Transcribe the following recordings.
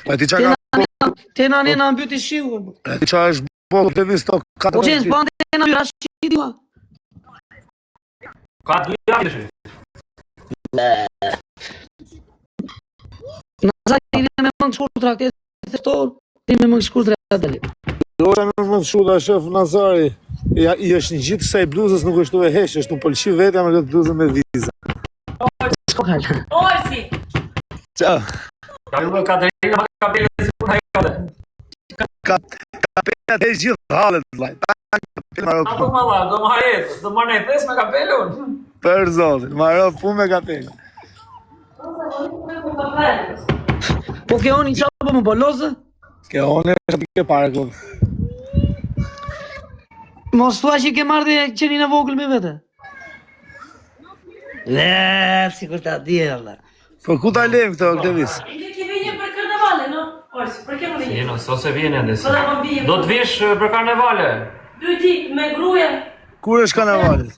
A ti qa ka... Tena ne na mbyti shiu. A ti qa është bo të vis to... O James, po ande na mbyra shiti ma. Ka 2 javë shi. Nazari me mëngë shkurtra këtë thestor, ti me mëngë shkurtra dali. Ora nuk më të shuda, shef Nazari. I është një gjithë kësaj bluzës nuk është të vehesh, është në pëlqy vetja me këtë bluzën me viza. Shko kalla. Orsi! Qa? Ka ju me Katerina ma kapele si puna jote. Kapelat e gjithë halët, vlajt. Ato malla, do më hajet, do më nefes me kapele unë. Për zotin, marrë pu me kapele. Po ke oni qa po më bolozë? Ke one është ke parku. Mos thua që ke marrë dhe qenin e vogël me vete? Si kur ta di Allah. Po ku ta lejmë këto aktivis? Ide ke vjenje për karnevale, no? Orsi, për ke më vjenje? Jeno, so se vjen ende. Po da më bije. Do të vish për karnevale. 2 ditë me gruja. Kur është karnevalit?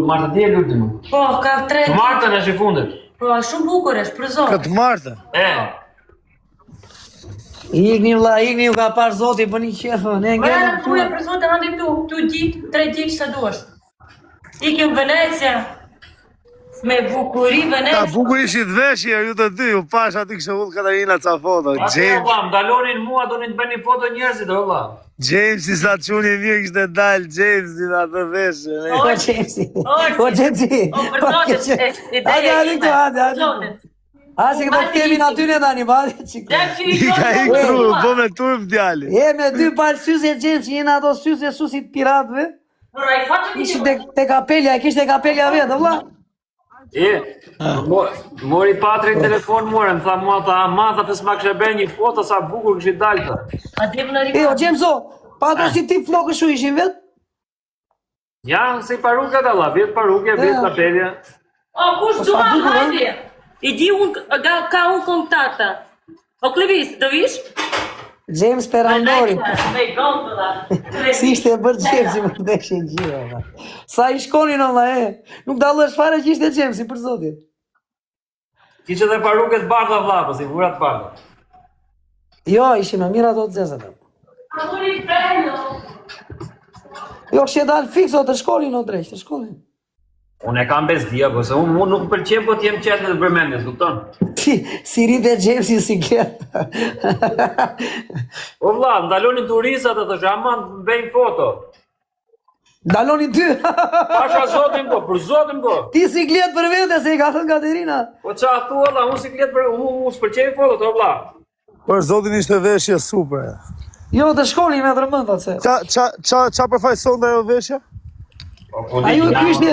Marta ti e lutim. Po, ka 3 Të martën është i fundit. Po, shumë bukur është, për zotë. Këtë martë? Ikni vlla, ikni u ka parë zoti për një qefë, ne Bëra ngellëm në gruja, për zotë, handi këtu, 2 ditë, 3 ditë sa duash. Ikim Venecia. Me bukuri Ta Venecia. bukur ishit veshje, ju të dy, u pash aty kështë vullë Katarina ca foto. James, dalonin mua, donin të bëni foto njerëzit, valla. James i sa quni mirë kështë e dalë, James i në atë veshje. O Gjemsi, O, për zotë, hajde. A si këto kemi në aty në tani, ba? I ka i këtru, bo me turp djali. E me 2 palë syze Gjemsi, jena ato syze susit piratëve. Ishtë te kapelja, e kishtë te kapelja vetë, vla? Mori Patrin telefon morën, tha mua ta amatha të s'ma kështë bërë një foto sa bukur kështë dalë të. O Gjemso, pa ato si ti flokë shu ishin vetë? Ja, si paruket Allah, vjetë paruke, vjetë kapelja. O, kush dua, hajde. I di ka unë kontakta. O, Klevis, do vish? James Perandori. Me gondola. Si ishte e bërë Gjemsi më ndeshe gjithë, sa i shkonin olla nuk dalësh fare që ishte Gjemsi, për zotin. Kishe dhe paruket bardha vlla, po si vurat bardha. Jo, ishin më mirë ato të zezat. Amori bello. Jo, kështë e dalë fikso të shkollin o drejsh, të shkollin. Unë e kam bezdia, po se unë nuk pëlqem po t'jem qetë në të vërmendjes, kupton? Si rrite Gjemsi si sikletë. O vlla, ndalonin turistat e të shaman të bëjnë foto. Dalonin ty. Pasha zotin po, për zotin po. Ti siklet për vete, se i ka thënë Katerina. Po qa tu valla, unë siklet për, unë s'pëlqej foto, o vlla. Për zotin ishte veshje super. Jo, të shkollin me drëmëndat se. Qa përfajson dhe jo veshje? A ju të ishte,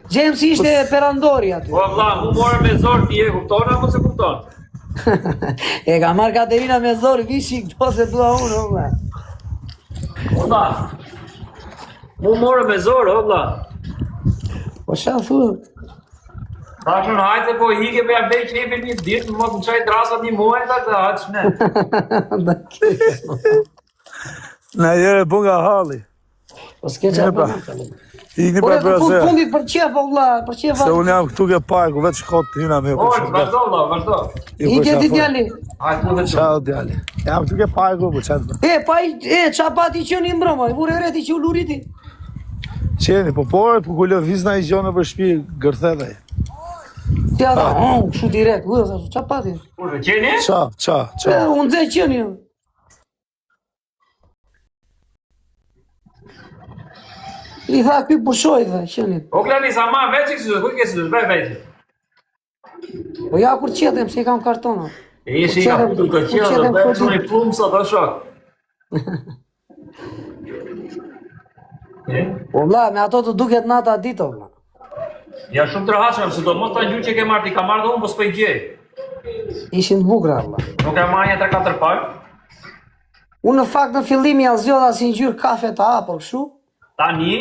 Gjemsi ishte Perandori aty. Po vlla, mu morë me zorë ti e kupton, apo se kupton? E ka marrë Katerina me zorë, vishi këto se tua unë, o vlla. O vlla, mu morë me zorë, o vlla. Po qa thua? Tashun hajtë po hike për jabej qefin një ditë, më mos në qaj drasat një muaj, të haqë shne. Në jere bu nga halli. Po s'ke qa për Ikni Ore, për brase. fundit për qef, o vlla, për qef. Se unë jam këtu ke parku, vetë shkot të hyna me. Ojë, vazhdo vlla, vazhdo. Ike ti djali. Hajtë mu dhe që. Ciao djali. Jam këtu ke parku, po qatë bërë. Pa i, qa pa ti që një mbrëma, i vure reti që u luriti. Qeni, po porë, po ku lëvizna i gjonë për shpi, gërthedaj. Ti ata, shu direkt, qa pa ti? Kurve, qeni? Qa. Unë dze qeni. I tha këj pushoj dhe qenit. O Klenis, ama veqë kësë, ku i kësë, veqë. Po ja kur qetem, se i kam kartona. E ishi i ka putu të qetë, dhe veqë në i plumë sa të shok. Po vlla, me ato të duket nata dito vlla. Ja shumë të rëhashëm, se do mos të gjuhë që ke marrë, ti ka marrë dhe unë, po s'pëj gjej. Ishin të bukra vlla. Nuk e marrë një 3-4 palë. Unë në fakt në fillim ja zgjodha si një gjyrë kafe të hapur kështu. Tani,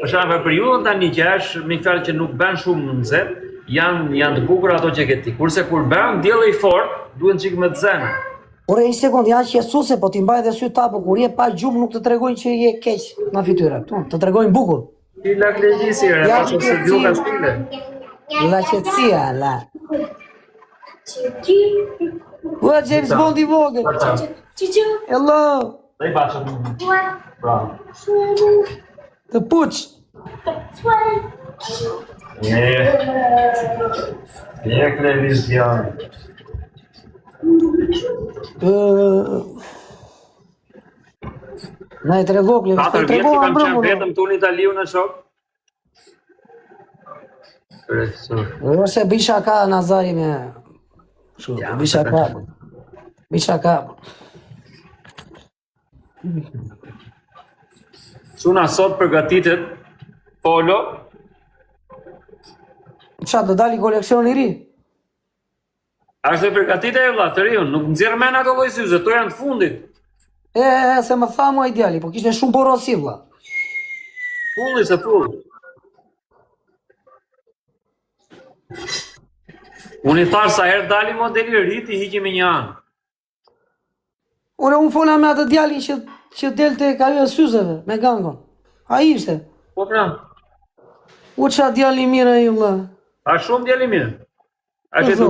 për shembull për periudhën tani që është me fjalë që nuk bën shumë në nxehtë, janë të bukura ato që ke ti. Kurse kur bën dielli i fortë, duhen çik me zënë. Ore, një sekond, janë qetësuese, po ti mbaj dhe sy tapo, kur je pa gjumë nuk të tregojnë që je keq në fytyrë, të tregojnë bukur. Ti la klegjisi, e pas se duka stile. La qetësia, la. Ua, James Bond i vogël. Hello. Dai bacio. Bravo. Të puç. Televizion. Na e tregoj, 4 vjet që kam qenë vetëm tu në Italiu në shok. Ose bisha ka Nazari me... Shu, bisha ka. Bisha ka. Çuna sot përgatitet polo. Qa, do dali koleksion i ri? Ashtë e përgatite e vlla, të riun, nuk nxjerr men ato lloj syze, to janë të fundit. Se më tha mua ideali, po kishte shumë porosi vlla. Fulli se full. Unë i thash sa herë dali modeli rit i hiqim me një anë. Unë fola me atë djali që delte ka jo syzeve, me gangon. A ishte. Po pra, U qa djali mire ju vlla. a shumë djali mirë. A që të